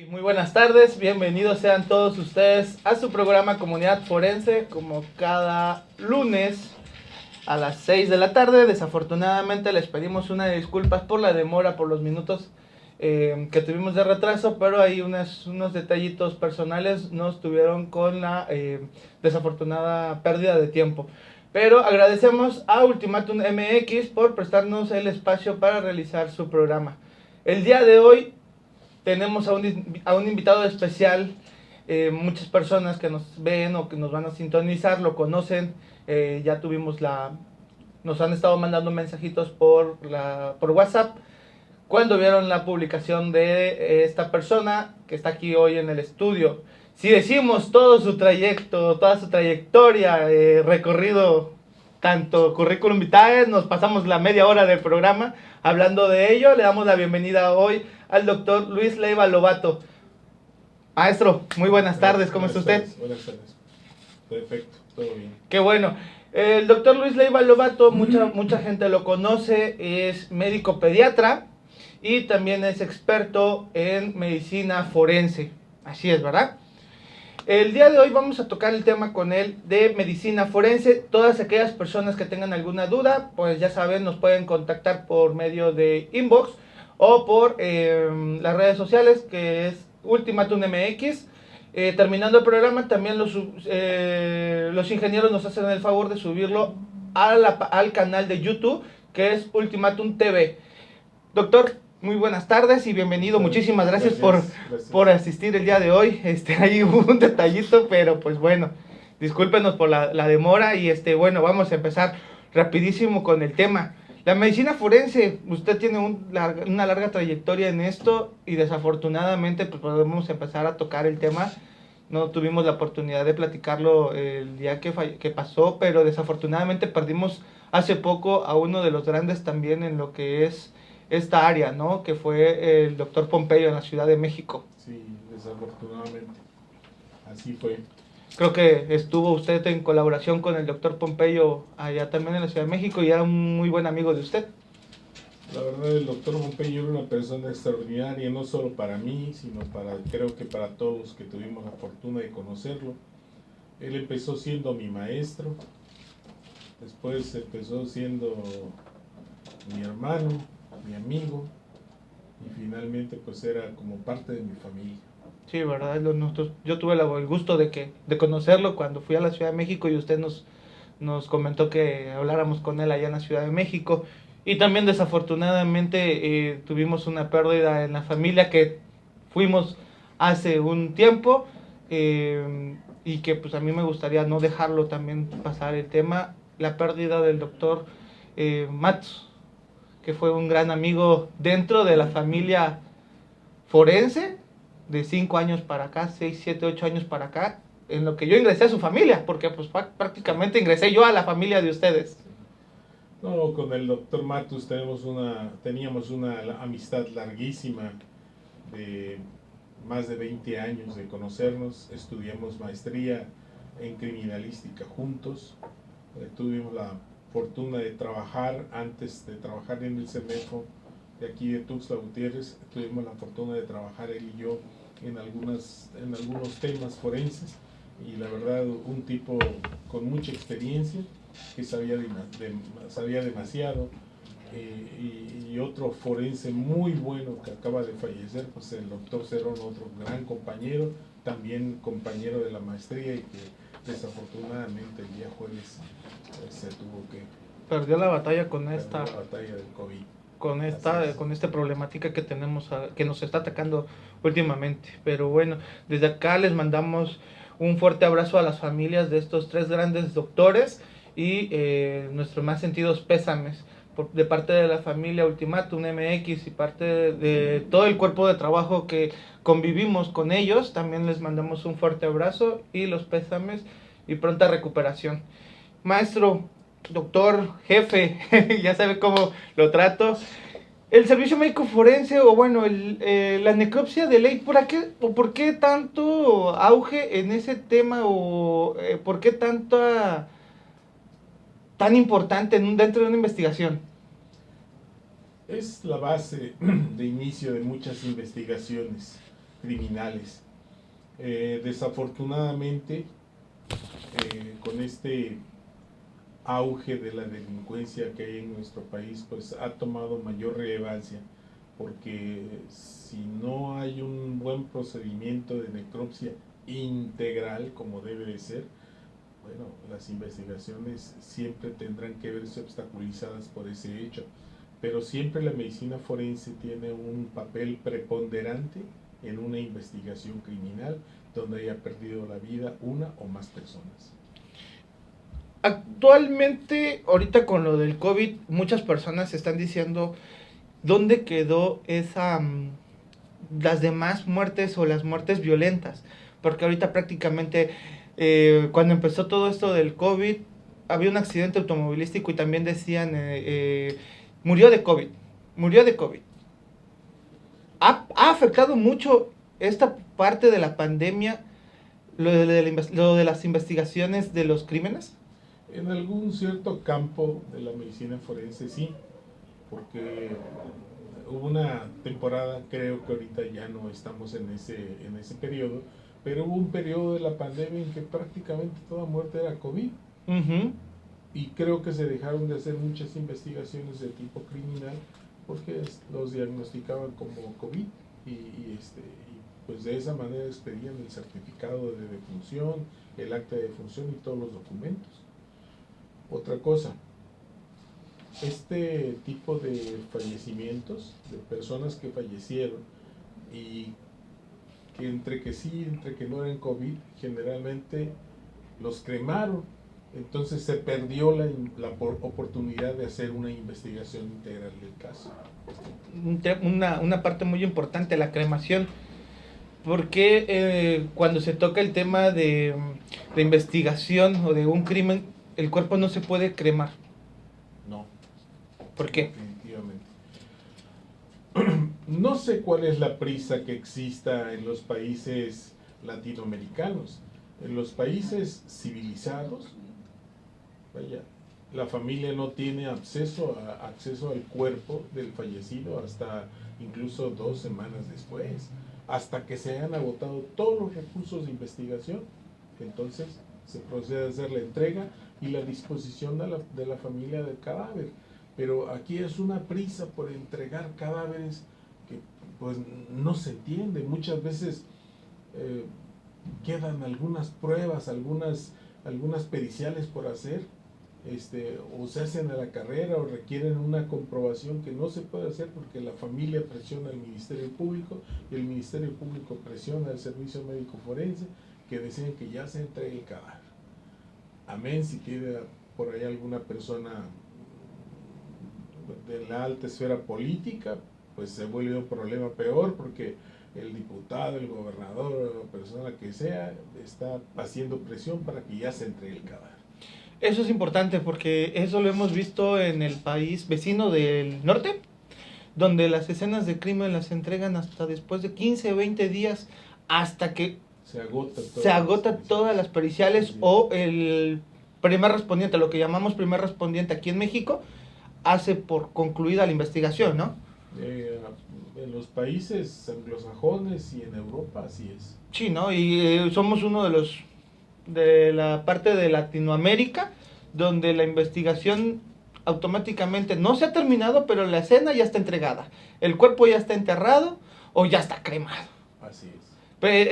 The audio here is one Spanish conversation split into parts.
Muy buenas tardes, bienvenidos sean todos ustedes a su programa Comunidad Forense, como cada lunes a las 6 de la tarde. Desafortunadamente les pedimos una disculpas por la demora, por los minutos que tuvimos de retraso, pero hay unos detallitos personales nos tuvieron con la desafortunada pérdida de tiempo. Pero agradecemos a Ultimatum MX por prestarnos el espacio para realizar su programa. El día de hoy tenemos a un invitado especial. Muchas personas que nos ven o que nos van a sintonizar lo conocen. Ya tuvimos nos han estado mandando mensajitos por WhatsApp cuando vieron la publicación de esta persona que está aquí hoy en el estudio. Si decimos todo su trayecto, toda su trayectoria, recorrido, tanto currículum vitae, nos pasamos la media hora del programa hablando de ello. Le damos la bienvenida hoy al doctor Luis Leiva Lobato. Maestro, muy buenas tardes, ¿cómo está usted? Buenas tardes, perfecto, todo bien. Qué bueno. El doctor Luis Leiva Lobato, mucha gente lo conoce, es médico pediatra y también es experto en medicina forense. Así es, ¿verdad? El día de hoy vamos a tocar el tema con él de medicina forense. Todas aquellas personas que tengan alguna duda, pues ya saben, nos pueden contactar por medio de inbox o por las redes sociales, que es Ultimatum MX. Terminando el programa, también los ingenieros nos hacen el favor de subirlo al canal de YouTube, que es Ultimatum TV. Doctor, muy buenas tardes y bienvenido. Muchísimas gracias. Por asistir el día de hoy. Ahí hubo un detallito, pero pues bueno, discúlpenos por la demora y bueno, vamos a empezar rapidísimo con el tema. La medicina forense, usted tiene una larga trayectoria en esto y desafortunadamente pues podemos empezar a tocar el tema. No tuvimos la oportunidad de platicarlo el día que pasó, pero desafortunadamente perdimos hace poco a uno de los grandes también en lo que es esta área, ¿no? Que fue el doctor Pompeyo en la Ciudad de México. Sí, desafortunadamente, así fue. Creo que estuvo usted en colaboración con el doctor Pompeyo allá también en la Ciudad de México y era un muy buen amigo de usted. La verdad, el doctor Pompeyo era una persona extraordinaria, no solo para mí, sino creo que para todos los que tuvimos la fortuna de conocerlo. Él empezó siendo mi maestro, después empezó siendo mi hermano, mi amigo, y finalmente pues era como parte de mi familia. Sí, verdad, yo tuve el gusto de conocerlo cuando fui a la Ciudad de México y usted nos comentó que habláramos con él allá en la Ciudad de México. Y también desafortunadamente tuvimos una pérdida en la familia que fuimos hace un tiempo y que pues a mí me gustaría no dejarlo también pasar el tema, la pérdida del doctor Matos, que fue un gran amigo dentro de la familia forense de 5 años para acá, 6, 7, 8 años para acá, en lo que yo ingresé a su familia, porque pues prácticamente ingresé yo a la familia de ustedes. No, con el doctor Matus teníamos una amistad larguísima de más de 20 años de conocernos. Estudiamos maestría en criminalística juntos. Tuvimos la fortuna de trabajar, antes de trabajar en el CEMEFO de aquí de Tuxtla Gutiérrez, tuvimos la fortuna de trabajar él y yo en algunos temas forenses, y la verdad un tipo con mucha experiencia, que sabía demasiado, y otro forense muy bueno que acaba de fallecer, pues el doctor Cerón, otro gran compañero, también compañero de la maestría, y que desafortunadamente el día jueves se tuvo que... Perdió la batalla con la batalla del COVID. Con esta problemática que tenemos, que nos está atacando últimamente. Pero bueno, desde acá les mandamos un fuerte abrazo a las familias de estos 3 grandes doctores y nuestros más sentidos pésames de parte de la familia Ultimatum MX y parte de todo el cuerpo de trabajo que convivimos con ellos. También les mandamos un fuerte abrazo y los pésames y pronta recuperación. Maestro, doctor, jefe, ya sabe cómo lo trato. El servicio médico forense, o bueno, la necropsia de ley, ¿por qué tanto auge en ese tema? ¿O por qué tan importante dentro de una investigación? Es la base de inicio de muchas investigaciones. criminales. Desafortunadamente, con este auge de la delincuencia que hay en nuestro país, pues ha tomado mayor relevancia, porque si no hay un buen procedimiento de necropsia integral como debe de ser, bueno, las investigaciones siempre tendrán que verse obstaculizadas por ese hecho, pero siempre la medicina forense tiene un papel preponderante en una investigación criminal donde haya perdido la vida una o más personas. Actualmente, ahorita con lo del COVID, muchas personas están diciendo dónde quedó las demás muertes o las muertes violentas, porque ahorita prácticamente cuando empezó todo esto del COVID había un accidente automovilístico y también decían murió de COVID, murió de COVID. ¿Ha afectado mucho esta parte de la pandemia lo de las investigaciones de los crímenes? En algún cierto campo de la medicina forense sí, porque hubo una temporada, creo que ahorita ya no estamos en ese periodo, pero hubo un periodo de la pandemia en que prácticamente toda muerte era COVID. Uh-huh. Y creo que se dejaron de hacer muchas investigaciones de tipo criminal porque los diagnosticaban como COVID y pues de esa manera expedían el certificado de defunción, el acta de defunción y todos los documentos. Otra cosa, este tipo de fallecimientos, de personas que fallecieron y que entre que sí, entre que no eran COVID, generalmente los cremaron. Entonces se perdió la oportunidad de hacer una investigación integral del caso. Una parte muy importante, la cremación. Porque cuando se toca el tema de investigación o de un crimen, el cuerpo no se puede cremar? No. ¿Por qué? Definitivamente. No sé cuál es la prisa que exista en los países latinoamericanos. En los países civilizados, vaya, la familia no tiene acceso al cuerpo del fallecido hasta incluso 2 semanas después, hasta que se hayan agotado todos los recursos de investigación. Entonces se procede a hacer la entrega y la disposición de la familia del cadáver. Pero aquí es una prisa por entregar cadáveres que pues no se entiende. Muchas veces quedan algunas pruebas, algunas periciales por hacer, o se hacen a la carrera o requieren una comprobación que no se puede hacer porque la familia presiona al Ministerio Público y el Ministerio Público presiona al Servicio Médico Forense que desean que ya se entregue el cadáver. Amén si tiene por ahí alguna persona de la alta esfera política, pues se vuelve un problema peor porque el diputado, el gobernador o la persona que sea está haciendo presión para que ya se entregue el cadáver. Eso es importante porque eso lo hemos visto en el país vecino del norte, donde las escenas de crimen las entregan hasta después de 15 o 20 días, hasta que se agota todas las periciales, sí. O el primer respondiente, lo que llamamos primer respondiente aquí en México, hace por concluida la investigación, ¿no? En los países anglosajones y en Europa así es. Sí, ¿no? Y somos uno de la parte de Latinoamérica donde la investigación automáticamente no se ha terminado, pero la escena ya está entregada, el cuerpo ya está enterrado o ya está cremado. Así es. Pero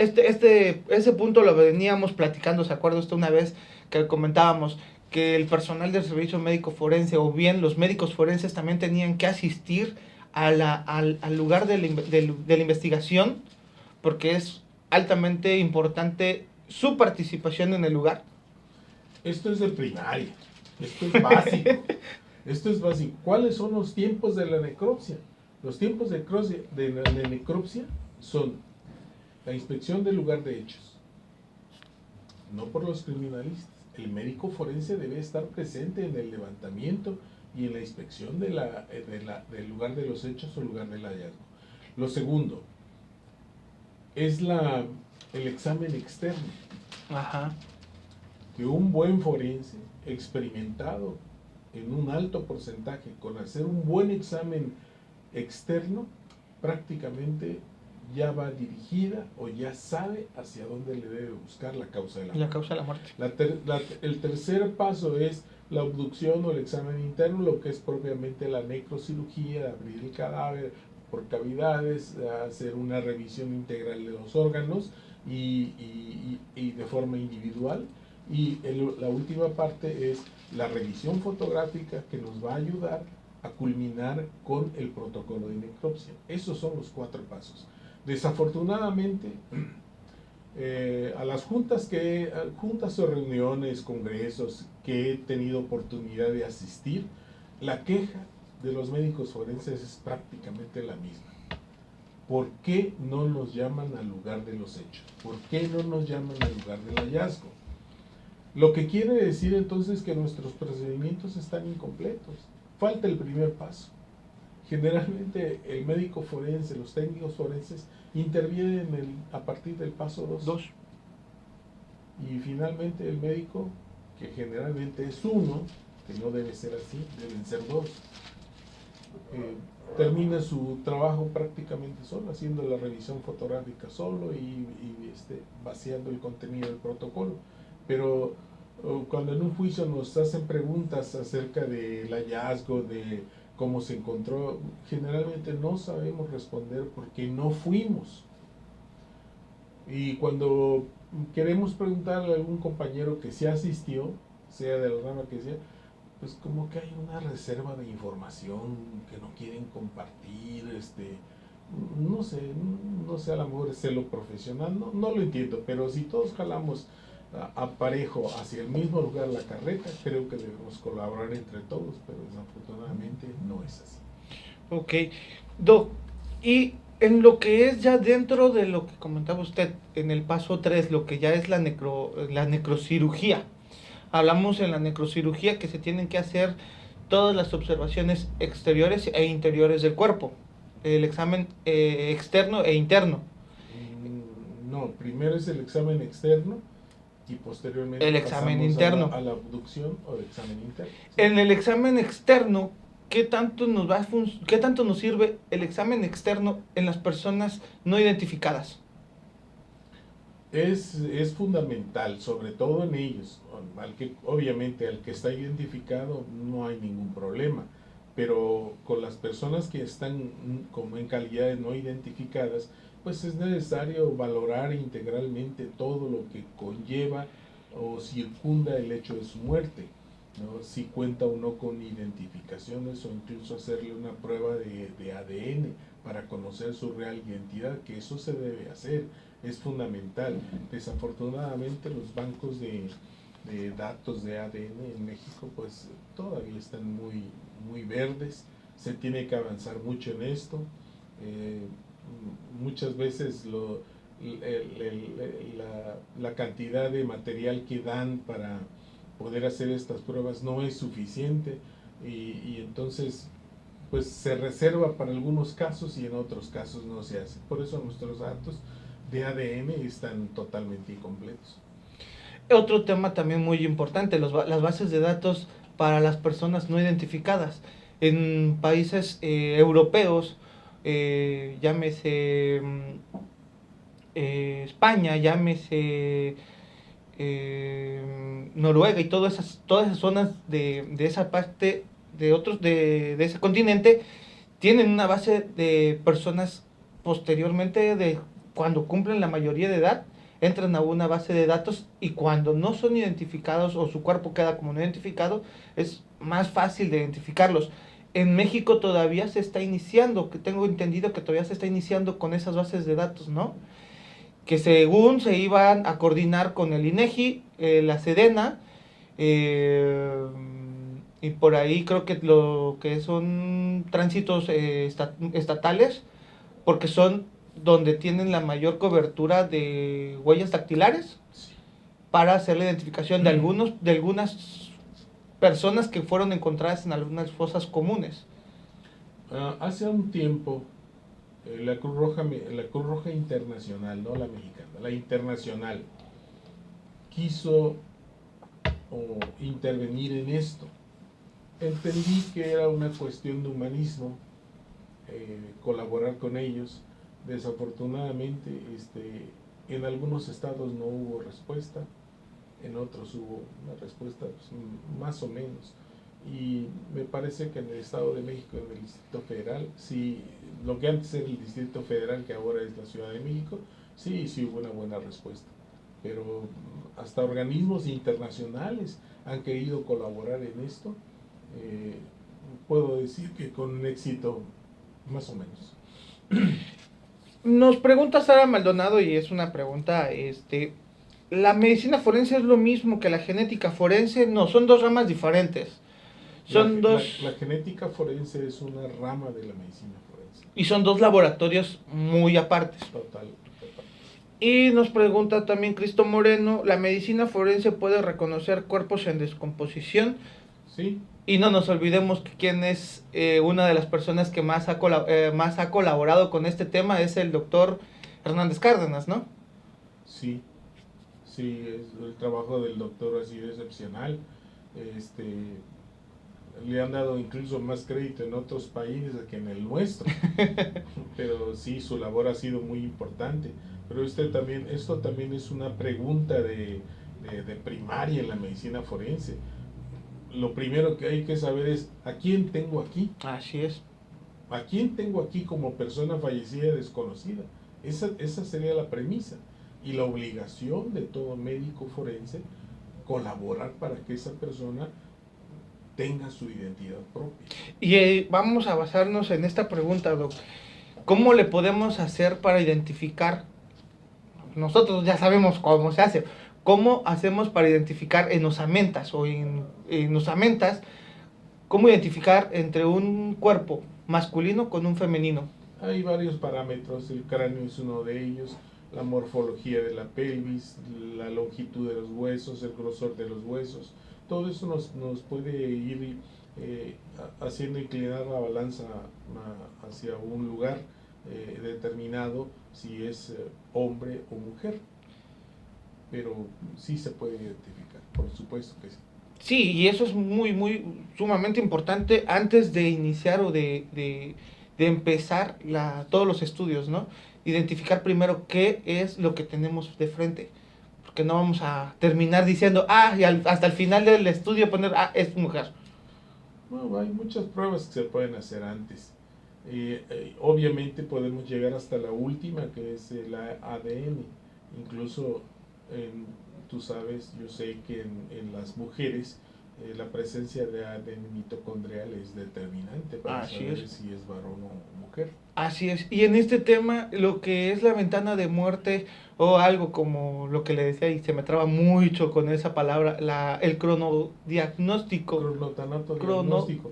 ese punto lo veníamos platicando, ¿se acuerda usted una vez que comentábamos que el personal del servicio médico forense o bien los médicos forenses también tenían que asistir al lugar de la investigación porque es altamente importante su participación en el lugar? Esto es de primaria, esto es básico, esto es básico. ¿Cuáles son los tiempos de la necropsia? Los tiempos de necropsia son la inspección del lugar de hechos, no por los criminalistas. El médico forense debe estar presente en el levantamiento y en la inspección del lugar de los hechos o lugar del hallazgo. Lo segundo es el examen externo. Ajá. Que un buen forense experimentado en un alto porcentaje con hacer un buen examen externo prácticamente ya va dirigida o ya sabe hacia dónde le debe buscar la causa de la muerte. La causa de la muerte. El tercer paso es la obducción o el examen interno, lo que es propiamente la necrocirugía, abrir el cadáver por cavidades, hacer una revisión integral de los órganos y de forma individual. Y la última parte es la revisión fotográfica, que nos va a ayudar a culminar con el protocolo de necropsia. Esos son los 4 pasos. Desafortunadamente, a las juntas o reuniones, congresos que he tenido oportunidad de asistir, la queja de los médicos forenses es prácticamente la misma. ¿Por qué no nos llaman al lugar de los hechos? ¿Por qué no nos llaman al lugar del hallazgo? Lo que quiere decir entonces que nuestros procedimientos están incompletos. Falta el primer paso. Generalmente el médico forense, los técnicos forenses intervienen a partir del paso 2. Y finalmente el médico, que generalmente es 1, que no debe ser así, deben ser 2, termina su trabajo prácticamente solo, haciendo la revisión fotográfica solo y vaciando el contenido del protocolo. Pero cuando en un juicio nos hacen preguntas acerca del hallazgo, de cómo se encontró, generalmente no sabemos responder porque no fuimos. Y cuando queremos preguntarle a algún compañero que sí asistió, sea de la rama que sea, pues como que hay una reserva de información que no quieren compartir, no sé, a lo mejor es celo profesional, no lo entiendo, pero si todos jalamos a parejo hacia el mismo lugar la carreta, creo que debemos colaborar entre todos, pero desafortunadamente no es así. Ok, Doc, y en lo que es ya dentro de lo que comentaba usted, en el paso 3, lo que ya es la necrocirugía. Hablamos en la necrocirugía que se tienen que hacer todas las observaciones exteriores e interiores del cuerpo, el examen externo e interno. No, primero es el examen externo y posteriormente el examen interno. A la abducción o el examen interno. ¿Sí? En el examen externo, ¿qué tanto nos sirve el examen externo en las personas no identificadas? Es fundamental, sobre todo en ellos. Obviamente al que está identificado no hay ningún problema, pero con las personas que están como en calidad de no identificadas, pues es necesario valorar integralmente todo lo que conlleva o circunda el hecho de su muerte, ¿no? Si cuenta o no con identificaciones, o incluso hacerle una prueba de ADN para conocer su real identidad, que eso se debe hacer, es fundamental. Desafortunadamente los bancos de datos de ADN en México pues todavía están muy verdes, se tiene que avanzar mucho en esto. Muchas veces la cantidad de material que dan para poder hacer estas pruebas no es suficiente y entonces pues se reserva para algunos casos y en otros casos no se hace. Por eso nuestros datos de ADN están totalmente incompletos. Otro tema también muy importante, las bases de datos para las personas no identificadas. En países europeos, llámese España, llámese Noruega y todas esas zonas de esa parte de ese continente, tienen una base de personas posteriormente de cuando cumplen la mayoría de edad, entran a una base de datos y cuando no son identificados o su cuerpo queda como no identificado, es más fácil de identificarlos. En México todavía se está iniciando, que tengo entendido que todavía se está iniciando con esas bases de datos, ¿no? Que según se iban a coordinar con el INEGI, la Sedena, y por ahí creo que lo que son tránsitos estatales, porque son donde tienen la mayor cobertura de huellas dactilares para hacer la identificación de algunas personas que fueron encontradas en algunas fosas comunes. Hace un tiempo la Cruz Roja Internacional, no la mexicana, la internacional, quiso intervenir en esto. Entendí que era una cuestión de humanismo, colaborar con ellos, Desafortunadamente, en algunos estados no hubo respuesta, en otros hubo una respuesta pues, más o menos. Y me parece que en el Estado de México, en el Distrito Federal, sí, lo que antes era el Distrito Federal, que ahora es la Ciudad de México, sí hubo una buena respuesta. Pero hasta organismos internacionales han querido colaborar en esto. Puedo decir que con un éxito más o menos. Nos pregunta Sara Maldonado, y es una pregunta, ¿la medicina forense es lo mismo que la genética forense? No, son dos ramas diferentes. Son dos... La genética forense es una rama de la medicina forense. Y son dos laboratorios muy apartes. Total. Y nos pregunta también Cristo Moreno, ¿la medicina forense puede reconocer cuerpos en descomposición? Sí. Y no nos olvidemos que quien es una de las personas que más ha colaborado con este tema es el doctor Hernández Cárdenas, ¿no? Sí, el trabajo del doctor ha sido excepcional. Le han dado incluso más crédito en otros países que en el nuestro. Pero sí, su labor ha sido muy importante. Pero esto también es una pregunta de primaria en la medicina forense. Lo primero que hay que saber es, ¿a quién tengo aquí? Así es. ¿A quién tengo aquí como persona fallecida desconocida? Esa sería la premisa. Y la obligación de todo médico forense, colaborar para que esa persona tenga su identidad propia. Y vamos a basarnos en esta pregunta, Doc. ¿Cómo le podemos hacer para identificar? Nosotros ya sabemos cómo se hace. ¿Cómo hacemos para identificar en osamentas o en osamentas, cómo identificar entre un cuerpo masculino con un femenino? Hay varios parámetros, el cráneo es uno de ellos, la morfología de la pelvis, la longitud de los huesos, el grosor de los huesos. Todo eso nos puede ir haciendo inclinar la balanza hacia un lugar determinado, si es hombre o mujer. Pero sí se puede identificar, por supuesto que sí. Sí, y eso es sumamente importante antes de iniciar o de empezar todos los estudios, ¿no? Identificar primero qué es lo que tenemos de frente. Porque no vamos a terminar diciendo, y hasta el final del estudio poner, es mujer. Bueno, hay muchas pruebas que se pueden hacer antes. Obviamente podemos llegar hasta la última, que es el ADN. Incluso, tú sabes, yo sé que en las mujeres la presencia de ADN mitocondrial es determinante para saber si es varón o mujer. Así es. Y en este tema, lo que es la ventana de muerte o algo como lo que le decía, y se me traba mucho con esa palabra, el cronodiagnóstico. Cronotanato-diagnóstico.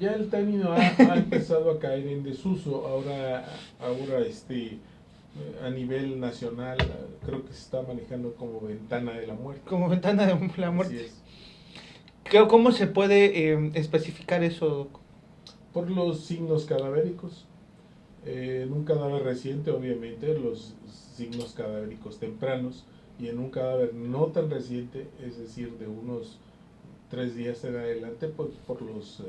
Ya el término ha empezado a caer en desuso. Ahora a nivel nacional creo que se está manejando como ventana de la muerte. Como ventana de la muerte. Así es. ¿Cómo se puede especificar eso? Por los signos cadavéricos. En un cadáver reciente, obviamente, los signos cadavéricos tempranos, y en un cadáver no tan reciente, es decir, de unos 3 días en adelante, pues por los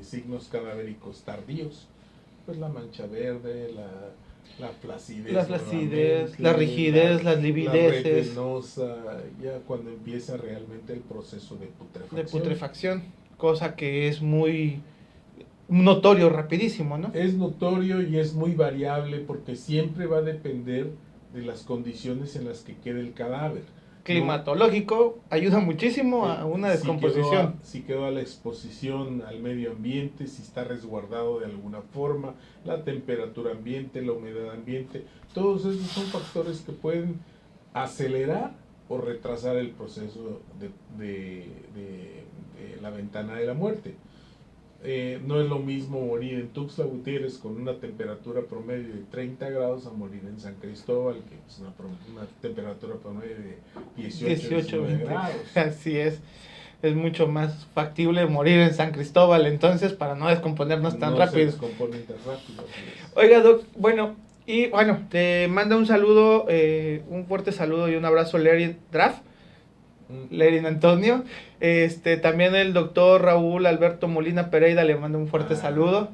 signos cadavéricos tardíos, pues la mancha verde, la flacidez, la rigidez, las livideces, la red venosa, ya cuando empieza realmente el proceso de putrefacción. Cosa que es muy notorio, rapidísimo, ¿no? Es notorio y es muy variable porque siempre va a depender de las condiciones en las que quede el cadáver. Climatológico ayuda muchísimo a una descomposición. Si quedó a la exposición al medio ambiente, si está resguardado de alguna forma, la temperatura ambiente, la humedad ambiente, todos esos son factores que pueden acelerar o retrasar el proceso de la ventana de la muerte. No es lo mismo morir en Tuxtla Gutiérrez con una temperatura promedio de 30 grados a morir en San Cristóbal, que es una temperatura promedio de 18 grados. Así es mucho más factible morir en San Cristóbal, entonces, para no descomponernos tan rápido. Oiga, Doc, te manda un saludo, un fuerte saludo y un abrazo, Lerin Draft. Lerin Antonio, también el doctor Raúl Alberto Molina Pereira le manda un fuerte saludo.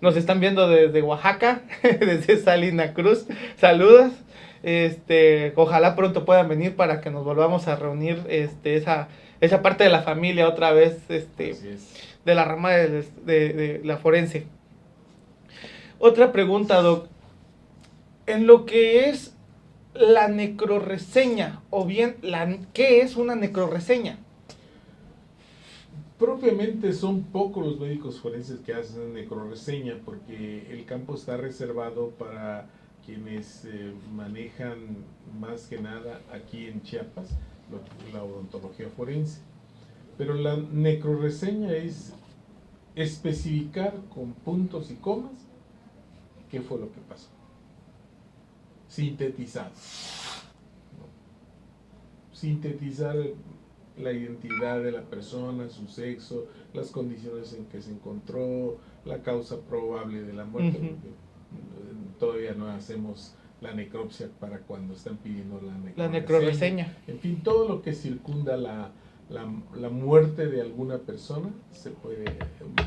Nos están viendo desde Oaxaca, desde Salina Cruz. Saludos. Ojalá pronto puedan venir para que nos volvamos a reunir, esa parte de la familia otra vez, Así es. de la rama de la forense. Otra pregunta, Doc. En lo que es la necrorreseña, o bien, ¿qué es una necrorreseña? Propiamente son pocos los médicos forenses que hacen necrorreseña porque el campo está reservado para quienes manejan más que nada aquí en Chiapas la odontología forense. Pero la necrorreseña es especificar con puntos y comas qué fue lo que pasó. Sintetizar. Sintetizar la identidad de la persona, su sexo, las condiciones en que se encontró, la causa probable de la muerte. Uh-huh. Todavía no hacemos la necropsia para cuando están pidiendo la necrorreseña. En fin, todo lo que circunda la muerte de alguna persona se puede.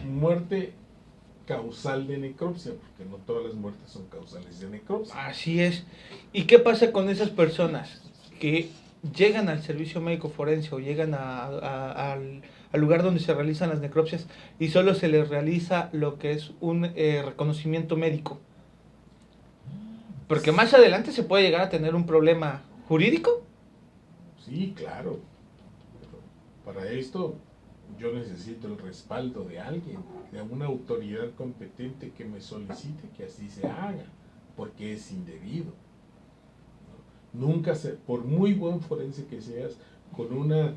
Muerte causal de necropsia, porque no todas las muertes son causales de necropsia. Así es. ¿Y qué pasa con esas personas que llegan al servicio médico forense o llegan al lugar donde se realizan las necropsias y solo se les realiza lo que es un reconocimiento médico? Porque más adelante se puede llegar a tener un problema jurídico. Sí, claro. Pero para esto yo necesito el respaldo de alguien, de una autoridad competente que me solicite que así se haga, porque es indebido. Nunca por muy buen forense que seas, con una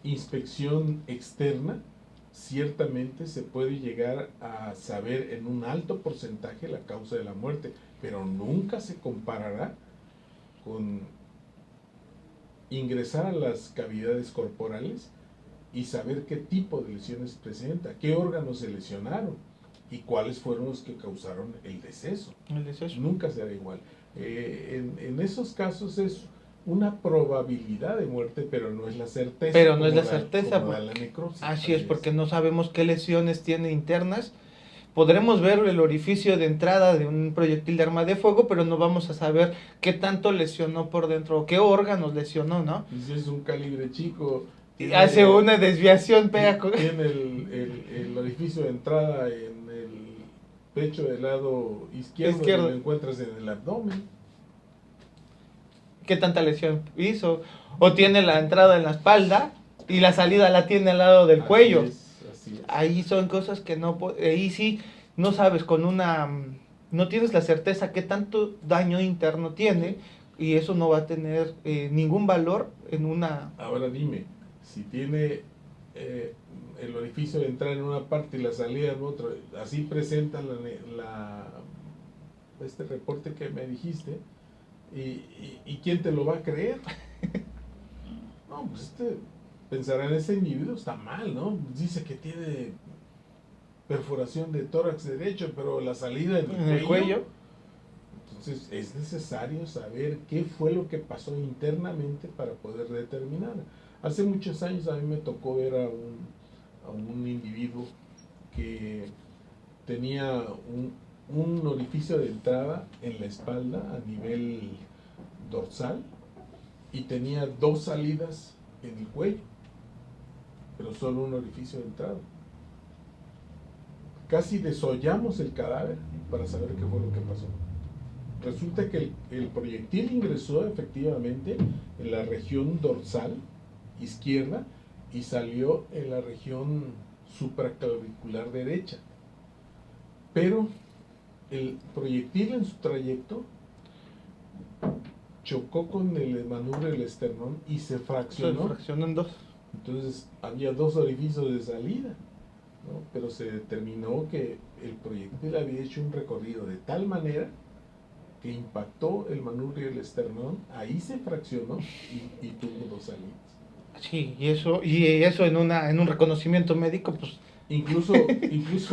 inspección externa, ciertamente se puede llegar a saber en un alto porcentaje la causa de la muerte, pero nunca se comparará con ingresar a las cavidades corporales y saber qué tipo de lesiones presenta, qué órganos se lesionaron y cuáles fueron los que causaron el deceso. El deceso. Nunca será igual. En esos casos es una probabilidad de muerte, pero no es la certeza. Pero no es la certeza. La necropsia. Así es, porque no sabemos qué lesiones tiene internas. Podremos ver el orificio de entrada de un proyectil de arma de fuego, pero no vamos a saber qué tanto lesionó por dentro, qué órganos lesionó, ¿no? Y si es un calibre chico, hace una desviación, pega. Tiene el orificio de entrada en el pecho del lado izquierdo. Y lo encuentras en el abdomen. ¿Qué tanta lesión hizo? O tiene la entrada en la espalda y la salida la tiene al lado del cuello. Así es. Ahí son cosas que no, ahí sí no sabes no tienes la certeza qué tanto daño interno tiene y eso no va a tener ningún valor en una... Ahora dime, si tiene el orificio de entrada en una parte y la salida en otra, así presenta este reporte que me dijiste, ¿y quién te lo va a creer? No, pues pensará en ese individuo, está mal, ¿no? Dice que tiene perforación de tórax derecho, pero la salida en el cuello. Entonces es necesario saber qué fue lo que pasó internamente para poder determinar. Hace muchos años a mí me tocó ver a un individuo que tenía un orificio de entrada en la espalda a nivel dorsal y tenía 2 salidas en el cuello, pero solo un orificio de entrada. Casi desollamos el cadáver para saber qué fue lo que pasó. Resulta que el proyectil ingresó efectivamente en la región dorsal izquierda y salió en la región supraclavicular derecha. Pero el proyectil en su trayecto chocó con el manubrio del esternón y se fraccionó. Se fraccionó en 2. Entonces había 2 orificios de salida, ¿no? Pero se determinó que el proyectil había hecho un recorrido de tal manera que impactó el manubrio del esternón, ahí se fraccionó y tuvo 2 salidas. Sí, y eso en un reconocimiento médico, pues... Incluso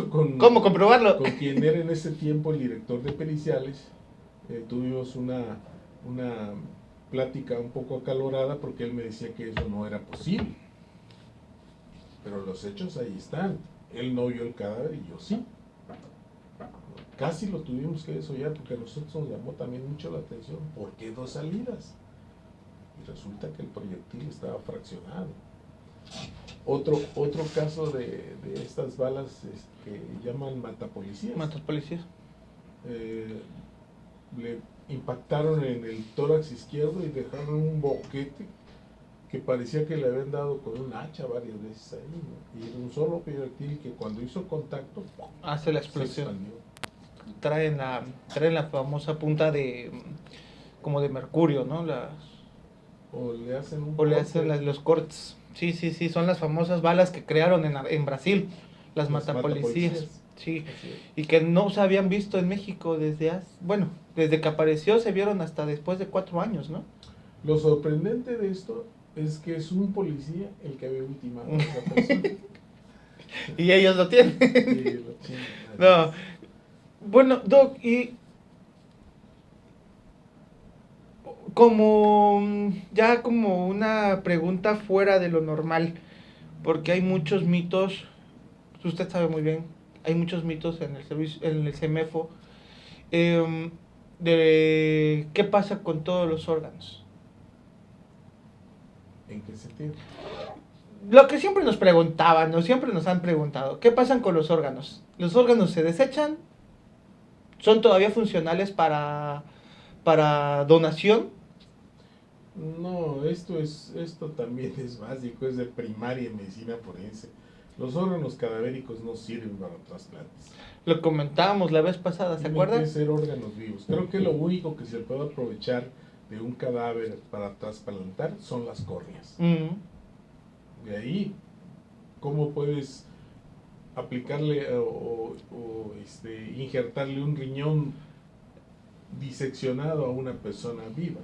con... ¿Cómo comprobarlo? Con quien era en ese tiempo el director de periciales, tuvimos una plática un poco acalorada porque él me decía que eso no era posible. Pero los hechos ahí están. Él no vio el cadáver y yo sí. casi lo tuvimos que desollar porque a nosotros nos llamó también mucho la atención. ¿Por qué 2 salidas? Y resulta que el proyectil estaba fraccionado. Otro caso de estas balas que llaman matapolicías. Matas policías. Le impactaron en el tórax izquierdo y dejaron un boquete que parecía que le habían dado con un hacha varias veces ahí, ¿no? Y era un solo proyectil que cuando hizo contacto hace la se explosión. expandió. Traen la famosa punta de como de mercurio, ¿no? O le hacen un O le corte. hacen los cortes. Sí, son las famosas balas que crearon en Brasil, las matapolicías. Sí, Así es. y que no se habían visto en México desde que apareció se vieron hasta después de 4 años, ¿no? Lo sorprendente de esto es que es un policía el que había ultimado a esa persona. Y ellos lo tienen. Sí, lo tiene. No. Bueno, Doc, y como una pregunta fuera de lo normal, porque hay muchos mitos, usted sabe muy bien, hay muchos mitos en el servicio, en el CEMEFO, de qué pasa con todos los órganos. ¿En qué sentido? Lo que siempre nos preguntaban, o siempre nos han preguntado, ¿qué pasa con los órganos? ¿Los órganos se desechan? ¿Son todavía funcionales para donación? No, esto también es básico, es de primaria en medicina forense. Los órganos cadavéricos no sirven para trasplantes. Lo comentábamos la vez pasada, ¿se Tienen acuerdan? que ser órganos vivos. Creo que lo único que se puede aprovechar de un cadáver para trasplantar son las córneas. De ahí, ¿cómo puedes aplicarle injertarle un riñón diseccionado a una persona viva?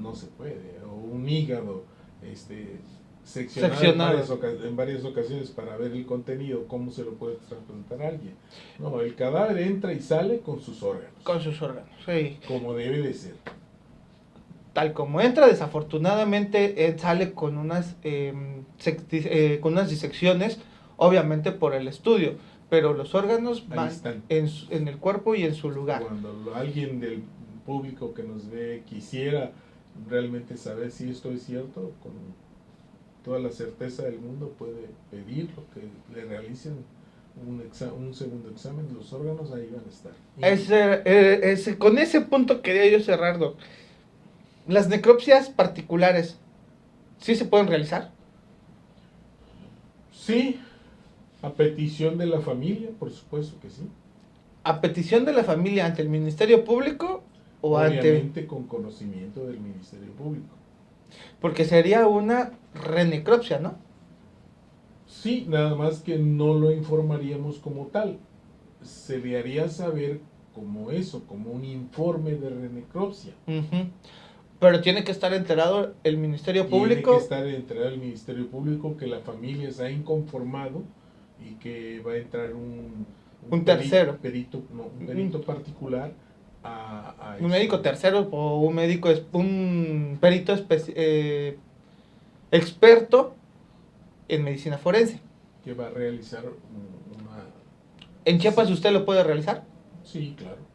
No se puede. O un hígado seccionado en varias ocasiones para ver el contenido, cómo se lo puede trasplantar a alguien. No, el cadáver entra y sale con sus órganos. Con sus órganos, sí. Como debe de ser. Tal como entra, desafortunadamente sale con unas disecciones, obviamente por el estudio, pero los órganos Ahí van están. en el cuerpo y en su lugar. Cuando alguien del público que nos ve quisiera realmente saber si esto es cierto, con toda la certeza del mundo puede pedir lo que le realicen un segundo examen de los órganos, ahí van a estar. Con ese punto quería yo cerrar, Doc. Las necropsias particulares, ¿sí se pueden realizar? Sí, a petición de la familia, por supuesto que sí. ¿A petición de la familia ante el Ministerio Público o Obviamente con conocimiento del Ministerio Público. Porque sería una renecropsia, ¿no? Sí, nada más que no lo informaríamos como tal. Se le haría saber como eso, como un informe de renecropsia. Pero tiene que estar enterado el Ministerio Público. Tiene que estar enterado el Ministerio Público que la familia se ha inconformado y que va a entrar un tercero. Un perito particular a un médico tercero o un perito experto en medicina forense. Que va a realizar una... ¿En Chiapas usted lo puede realizar? Sí, claro.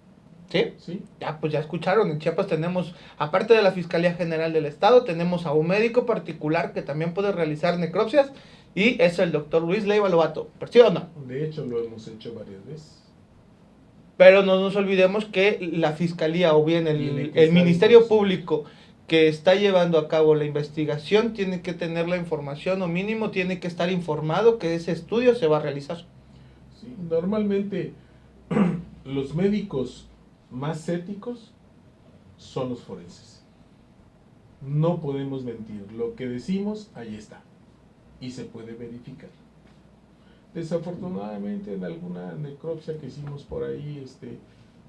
¿Sí? Sí. Pues ya escucharon, en Chiapas tenemos, aparte de la Fiscalía General del Estado, tenemos a un médico particular que también puede realizar necropsias y es el doctor Luis Leiva Lobato, ¿sí o no? De hecho, lo hemos hecho varias veces. Pero no nos olvidemos que la Fiscalía o bien el Ministerio Público que está llevando a cabo la investigación tiene que tener la información o mínimo tiene que estar informado que ese estudio se va a realizar. Sí, normalmente los médicos más éticos son los forenses. No podemos mentir, lo que decimos, ahí está, y se puede verificar. Desafortunadamente en alguna necropsia que hicimos por ahí,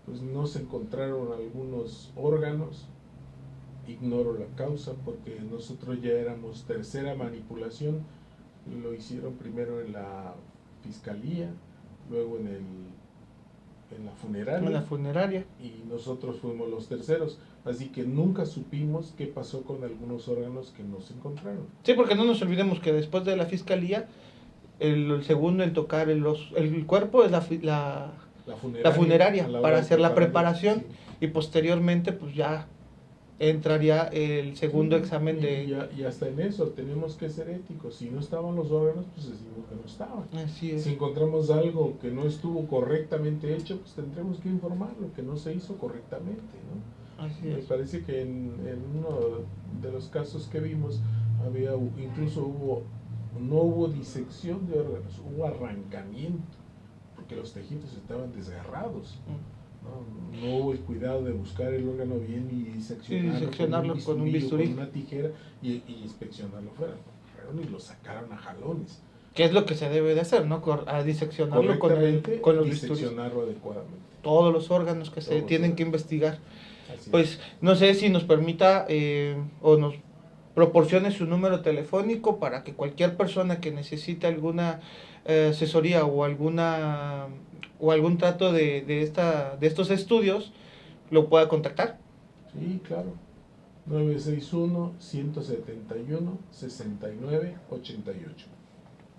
pues no se encontraron algunos órganos. Ignoro la causa porque nosotros ya éramos tercera manipulación. Lo hicieron primero en la fiscalía, luego en la funeraria. En la funeraria. Y nosotros fuimos los terceros. Así que nunca supimos qué pasó con algunos órganos que no se encontraron. Sí, porque no nos olvidemos que después de la fiscalía, el segundo en tocar el cuerpo es la funeraria a la hora para de hacer la preparar, preparación sí. y posteriormente pues ya entraría el segundo examen de... Y hasta en eso tenemos que ser éticos. Si no estaban los órganos, pues decimos que no estaban. Así es. Si encontramos algo que no estuvo correctamente hecho, pues tendremos que informarlo, que no se hizo correctamente, ¿no? Así Me es. parece que en uno de los casos que vimos, no hubo disección de órganos, hubo arrancamiento, porque los tejidos estaban desgarrados. No hubo el cuidado de buscar el órgano bien y diseccionarlo con un bisturí. con una tijera y inspeccionarlo fuera. Fueron y lo sacaron a jalones. ¿Qué es lo que se debe de hacer, no? A diseccionarlo con los bisturíes. Diseccionarlo adecuadamente. Todos los órganos que se tienen que investigar. Pues no sé si nos permita o nos proporcione su número telefónico para que cualquier persona que necesite alguna asesoría o algún trato de estos estudios lo pueda contactar. Sí, claro. 961-171-6988.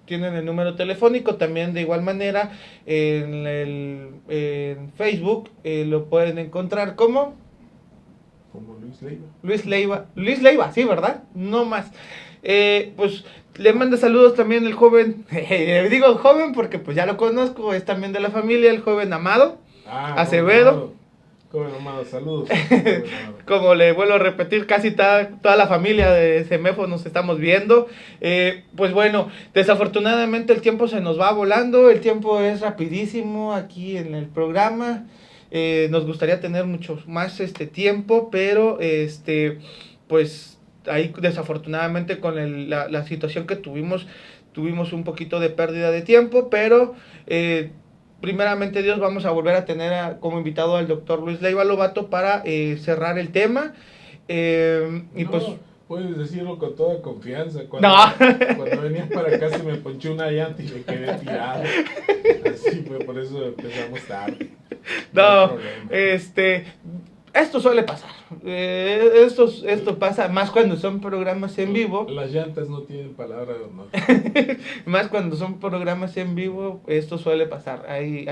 Tienen el número telefónico, también de igual manera en Facebook lo pueden encontrar como Luis Leiva, sí, ¿verdad? No más. Pues le manda saludos también el joven, digo joven porque pues ya lo conozco, es también de la familia, el joven Amado Acevedo. Joven Amado, saludos. Como le vuelvo a repetir, casi toda la familia de CEMEFO nos estamos viendo. Pues bueno, desafortunadamente el tiempo se nos va volando, el tiempo es rapidísimo aquí en el programa. Nos gustaría tener mucho más tiempo, pero pues ahí desafortunadamente con la situación que tuvimos un poquito de pérdida de tiempo, pero primeramente Dios vamos a volver a tener como invitado al doctor Luis Leiva Lobato para cerrar el tema. Y pues puedes decirlo con toda confianza. Cuando venía para acá se me ponchó una llanta y me quedé tirado. Así fue, por eso empezamos tarde. No, esto suele pasar. Esto pasa más cuando son programas en vivo. Las llantas no tienen palabra de honor. Más cuando son programas en vivo, esto suele pasar. Ahí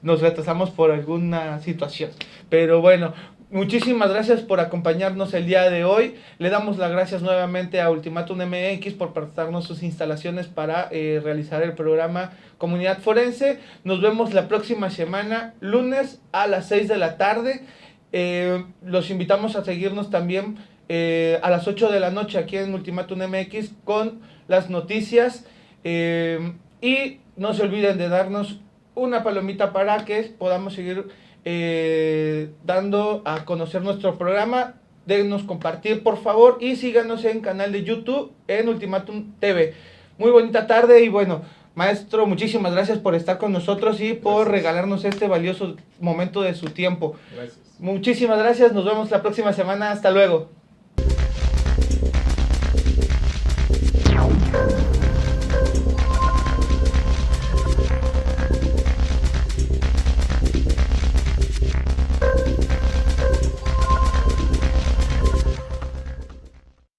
nos retrasamos por alguna situación. Pero bueno, muchísimas gracias por acompañarnos el día de hoy. Le damos las gracias nuevamente a Ultimatum MX por prestarnos sus instalaciones para realizar el programa Comunidad Forense. Nos vemos la próxima semana, lunes a las 6 de la tarde. Los invitamos a seguirnos también a las 8 de la noche aquí en Ultimatum MX con las noticias. Y no se olviden de darnos una palomita para que podamos seguir dando a conocer nuestro programa. Denos compartir por favor y síganos en canal de YouTube en Ultimatum TV. Muy bonita tarde y bueno, maestro, muchísimas gracias por estar con nosotros y por regalarnos este valioso momento de su tiempo. Gracias. Muchísimas gracias, nos vemos la próxima semana, hasta luego.